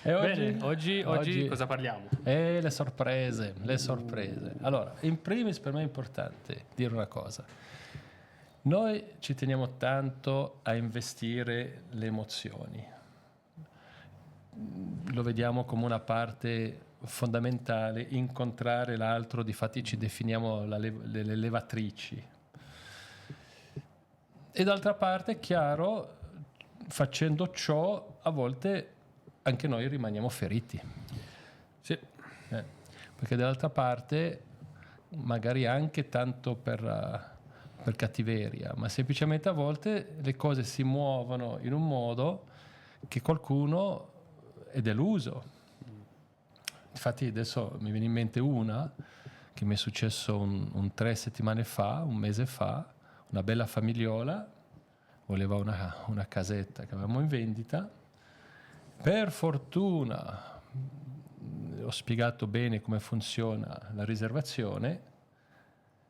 E Bene, oggi cosa parliamo? Le sorprese. Allora, in primis per me è importante dire una cosa. Noi ci teniamo tanto a investire le emozioni. Lo vediamo come una parte fondamentale, incontrare l'altro, difatti ci definiamo le levatrici. E d'altra parte, è chiaro, facendo ciò, a volte anche noi rimaniamo feriti. Sì. Perché dall'altra parte, magari anche tanto per cattiveria, ma semplicemente a volte le cose si muovono in un modo che qualcuno è deluso. Infatti adesso mi viene in mente una che mi è successo un 3 settimane fa, un mese fa, una bella famigliola, voleva una casetta che avevamo in vendita. Per fortuna ho spiegato bene come funziona la riservazione,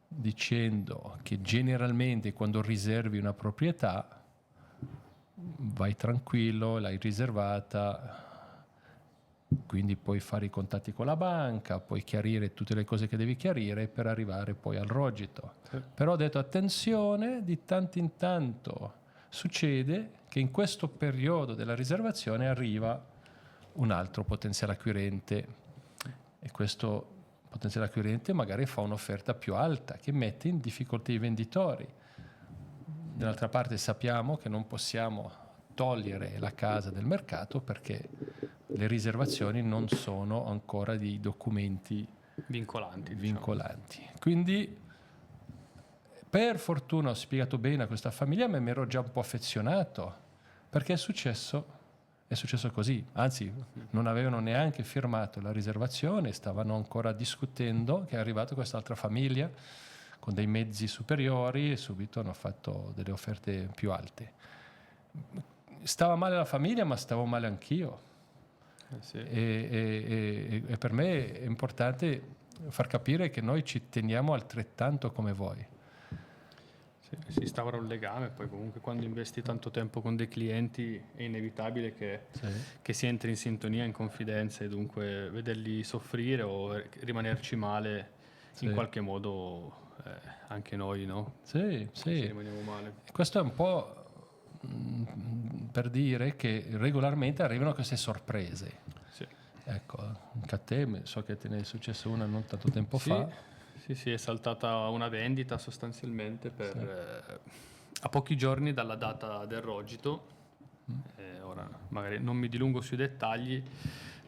dicendo che generalmente quando riservi una proprietà vai tranquillo, l'hai riservata, quindi puoi fare i contatti con la banca, puoi chiarire tutte le cose che devi chiarire per arrivare poi al rogito. Sì. Però ho detto attenzione, di tanto in tanto succede che in questo periodo della riservazione arriva un altro potenziale acquirente e questo potenziale acquirente magari fa un'offerta più alta che mette in difficoltà i venditori. Dall'altra parte sappiamo che non possiamo togliere la casa del mercato perché le riservazioni non sono ancora dei documenti vincolanti. Quindi per fortuna ho spiegato bene a questa famiglia, ma mi ero già un po' affezionato perché è successo così, anzi non avevano neanche firmato la riservazione, stavano ancora discutendo che è arrivata quest'altra famiglia con dei mezzi superiori e subito hanno fatto delle offerte più alte. Stava male la famiglia, ma stavo male anch'io. Sì. E per me è importante far capire che noi ci teniamo altrettanto come voi. Si instaura un legame, poi comunque quando investi tanto tempo con dei clienti è inevitabile che si entri in sintonia, in confidenza, e dunque vederli soffrire o rimanerci male in qualche modo anche noi, no? Sì. Ci rimaniamo male. Questo è un po' per dire che regolarmente arrivano queste sorprese. Sì. Ecco, anche a te, so che te ne è successo una non tanto tempo fa. Sì, è saltata una vendita sostanzialmente a pochi giorni dalla data del rogito. Ora magari non mi dilungo sui dettagli,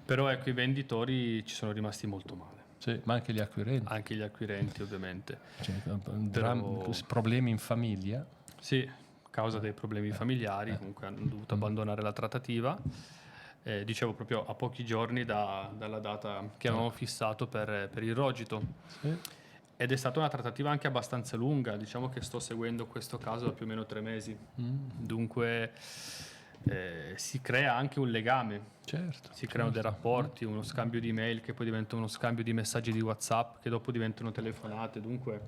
però ecco, i venditori ci sono rimasti molto male. Sì, ma anche gli acquirenti. Anche gli acquirenti, ovviamente. Problemi in famiglia. Sì, a causa dei problemi familiari, comunque hanno dovuto abbandonare la trattativa. Dicevo proprio a pochi giorni dalla data che avevamo fissato per il rogito. Sì. Ed è stata una trattativa anche abbastanza lunga, diciamo che sto seguendo questo caso da più o meno 3 mesi. Dunque si crea anche un legame, si creano dei rapporti, uno scambio di mail che poi diventa uno scambio di messaggi di WhatsApp che dopo diventano telefonate, dunque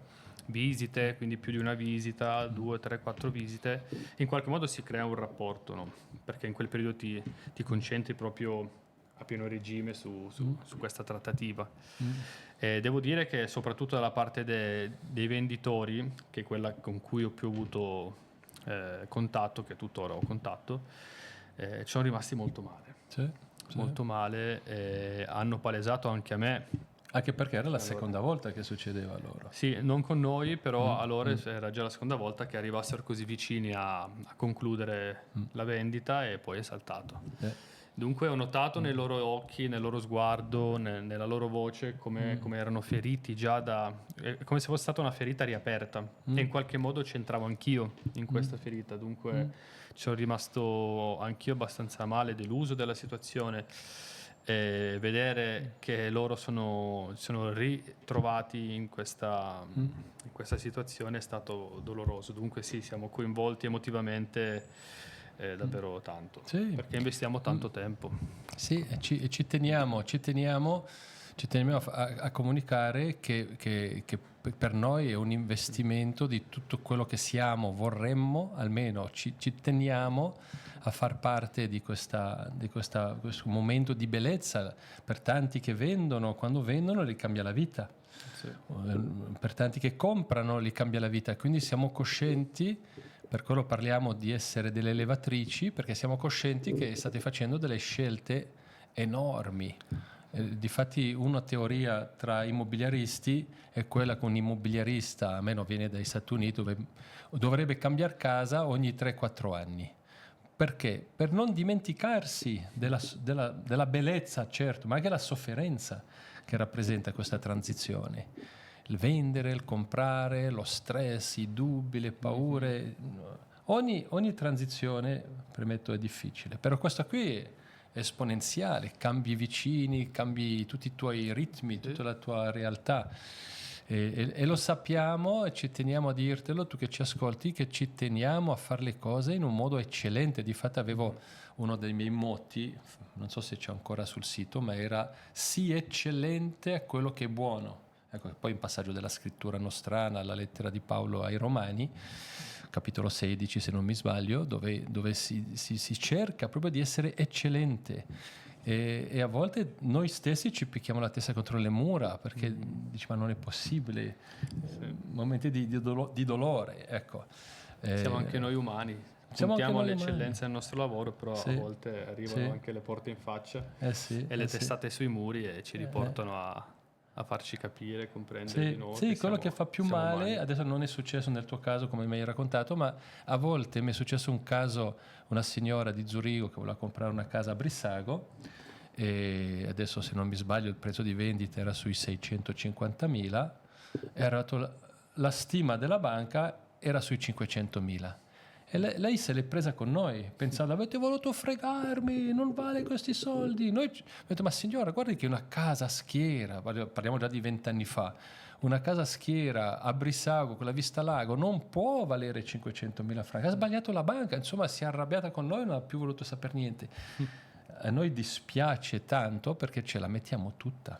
visite, quindi più di una visita, 2, 3, 4 visite, in qualche modo si crea un rapporto, no? Perché in quel periodo ti concentri proprio a pieno regime su questa trattativa. Devo dire che soprattutto dalla parte dei venditori, che è quella con cui ho più avuto contatto, che tuttora ho contatto, ci sono rimasti molto male. Molto male, hanno palesato anche a me. Anche perché era la seconda volta che succedeva a loro. Sì, non con noi, però a loro era già la seconda volta che arrivassero così vicini a concludere la vendita e poi è saltato. Dunque ho notato nei loro occhi, nel loro sguardo, nella loro voce come erano feriti già come se fosse stata una ferita riaperta e in qualche modo c'entravo anch'io in questa ferita, dunque ci sono rimasto anch'io abbastanza male, deluso della situazione. E vedere che loro sono ritrovati in questa situazione è stato doloroso. Dunque sì, siamo coinvolti emotivamente davvero tanto, perché investiamo tanto tempo. Sì, e ci teniamo a comunicare che per noi è un investimento di tutto quello che siamo, vorremmo, almeno ci teniamo a far parte di questo momento di bellezza. Per tanti che vendono, quando vendono li cambia la vita. Sì. Per tanti che comprano li cambia la vita, quindi siamo coscienti, per quello parliamo di essere delle levatrici, perché siamo coscienti che state facendo delle scelte enormi. Difatti una teoria tra immobiliaristi è quella che un immobiliarista, almeno viene dagli Stati Uniti, dovrebbe cambiare casa ogni 3-4 anni. Perché? Per non dimenticarsi della bellezza, certo, ma anche la sofferenza che rappresenta questa transizione. Il vendere, il comprare, lo stress, i dubbi, le paure. Ogni transizione, premetto, è difficile. Però questa qui è esponenziale, cambi vicini, cambi tutti i tuoi ritmi, tutta la tua realtà. E lo sappiamo e ci teniamo a dirtelo, tu che ci ascolti, che ci teniamo a fare le cose in un modo eccellente. Difatti avevo uno dei miei motti, non so se c'è ancora sul sito, ma era sii eccellente a quello che è buono. Ecco, poi in passaggio della scrittura nostrana, la lettera di Paolo ai Romani, capitolo 16 se non mi sbaglio, dove si cerca proprio di essere eccellente. E a volte noi stessi ci picchiamo la testa contro le mura perché dici ma non è possibile, momenti di dolore, ecco. Siamo anche noi umani, puntiamo all'eccellenza del nostro lavoro, però a volte arrivano anche le porte in faccia e le testate sui muri e ci riportano a farci capire, comprendere di nuovo. Sì, quello che fa più male, umani. Adesso non è successo nel tuo caso come mi hai raccontato, ma a volte mi è successo un caso, una signora di Zurigo che voleva comprare una casa a Brissago e adesso se non mi sbaglio il prezzo di vendita era sui 650.000, era la stima della banca era sui 500.000. E lei se l'è presa con noi, pensando avete voluto fregarmi, non vale questi soldi. Noi ho detto ma signora guardi che una casa a Schiera, parliamo già di 20 anni fa, una casa a Schiera a Brissago con la vista lago non può valere 500.000 franchi, ha sbagliato la banca, insomma si è arrabbiata con noi, non ha più voluto sapere niente. A noi dispiace tanto perché ce la mettiamo tutta.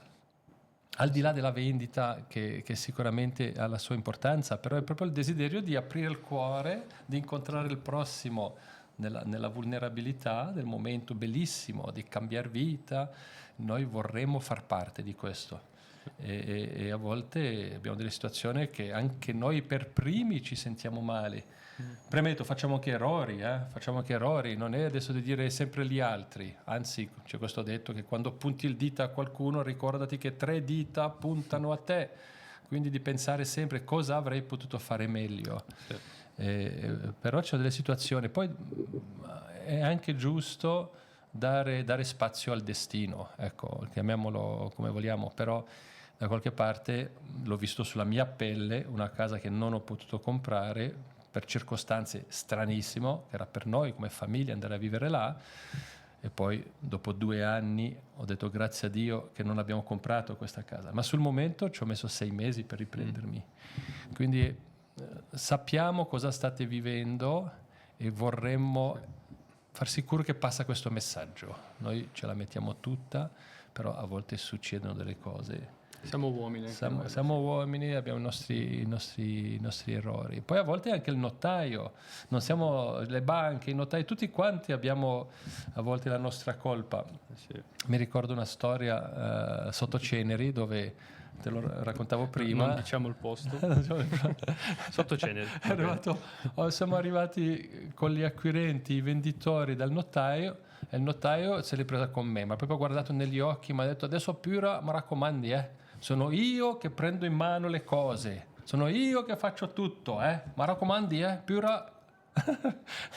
Al di là della vendita, che sicuramente ha la sua importanza, però è proprio il desiderio di aprire il cuore, di incontrare il prossimo nella vulnerabilità del momento bellissimo, di cambiare vita. Noi vorremmo far parte di questo. E a volte abbiamo delle situazioni che anche noi per primi ci sentiamo male. Premetto, facciamo anche errori, non è adesso di dire sempre gli altri, anzi c'è questo detto che quando punti il dito a qualcuno ricordati che 3 dita puntano a te, quindi di pensare sempre cosa avrei potuto fare meglio. Però c'è delle situazioni, poi è anche giusto dare spazio al destino, ecco, chiamiamolo come vogliamo, però da qualche parte l'ho visto sulla mia pelle, una casa che non ho potuto comprare per circostanze stranissime, che era per noi come famiglia andare a vivere là, e poi dopo 2 anni ho detto grazie a Dio che non abbiamo comprato questa casa, ma sul momento ci ho messo 6 mesi per riprendermi. Quindi sappiamo cosa state vivendo e vorremmo far sicuro che passa questo messaggio. Noi ce la mettiamo tutta, però a volte succedono delle cose. Siamo uomini. Siamo uomini, abbiamo i nostri errori. Poi a volte anche il notaio, non siamo le banche, i notai, tutti quanti abbiamo a volte la nostra colpa. Sì. Mi ricordo una storia sotto Ceneri dove te lo raccontavo prima. Non diciamo il posto. Sotto Ceneri. Siamo arrivati con gli acquirenti, i venditori dal notaio. E il notaio se l'è presa con me, ma proprio guardato negli occhi, mi ha detto adesso Piura mi raccomandi, sono io che prendo in mano le cose, sono io che faccio tutto, ma raccomandi, Piura.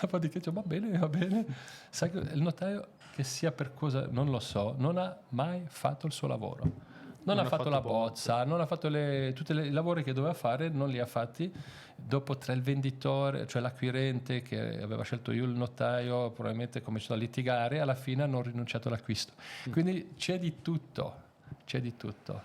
Dopodiché va bene. Sai che il notaio, che sia per cosa, non lo so, non ha mai fatto il suo lavoro. Non ha fatto la bozza, non ha fatto tutti i lavori che doveva fare, non li ha fatti. Dopo tra il venditore, cioè l'acquirente che aveva scelto io, il notaio, probabilmente ha cominciato a litigare, alla fine hanno rinunciato all'acquisto. Quindi c'è di tutto. c'è di tutto.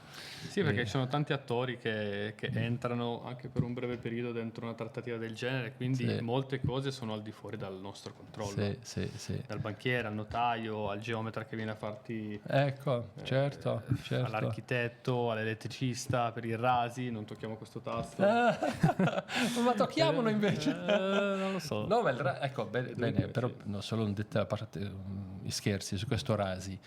Sì, perché ci sono tanti attori che entrano anche per un breve periodo dentro una trattativa del genere, quindi molte cose sono al di fuori dal nostro controllo. Sì. Dal banchiere al notaio, al geometra che viene a farti... Ecco, certo. All'architetto, all'elettricista per i rasi, non tocchiamo questo tasto. Ma tocchiamolo invece. Non lo so. No, ma ecco, bene, però no, solo un dettaglio, a parte gli scherzi su questo rasi.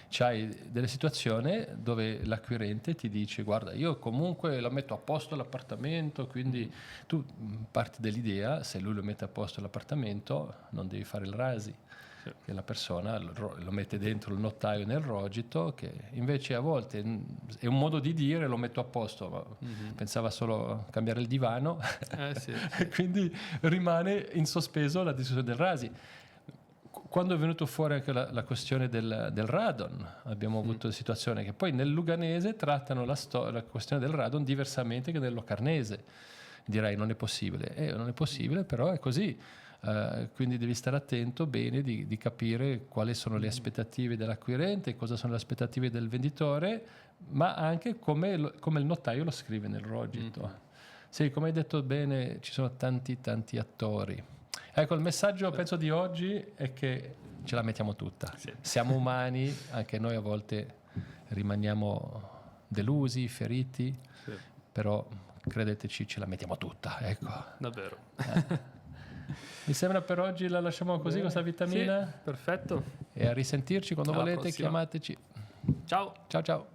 C'hai delle situazioni dove l'acquirente ti dice: guarda, io comunque la metto a posto l'appartamento, quindi tu parti dell'idea, se lui lo mette a posto l'appartamento non devi fare il rasi, che la persona lo mette dentro il notaio nel rogito, che invece a volte è un modo di dire lo metto a posto, ma pensava solo a cambiare il divano, e quindi rimane in sospeso la discussione del rasi. Quando è venuto fuori anche la questione del radon, abbiamo avuto situazioni che poi nel luganese trattano la questione del radon diversamente che nel locarnese. Direi non è possibile, non è possibile, però è così. Quindi devi stare attento bene di capire quali sono le aspettative dell'acquirente, cosa sono le aspettative del venditore, ma anche come il notaio lo scrive nel rogito. Sì, come hai detto bene, ci sono tanti attori. Ecco, il messaggio penso di oggi è che ce la mettiamo tutta. Sì. Siamo umani, anche noi a volte rimaniamo delusi, feriti, però credeteci, ce la mettiamo tutta. Ecco. Davvero. Mi sembra per oggi la lasciamo così, questa vitamina. Sì, perfetto. E a risentirci quando volete, chiamateci. Ciao. Ciao.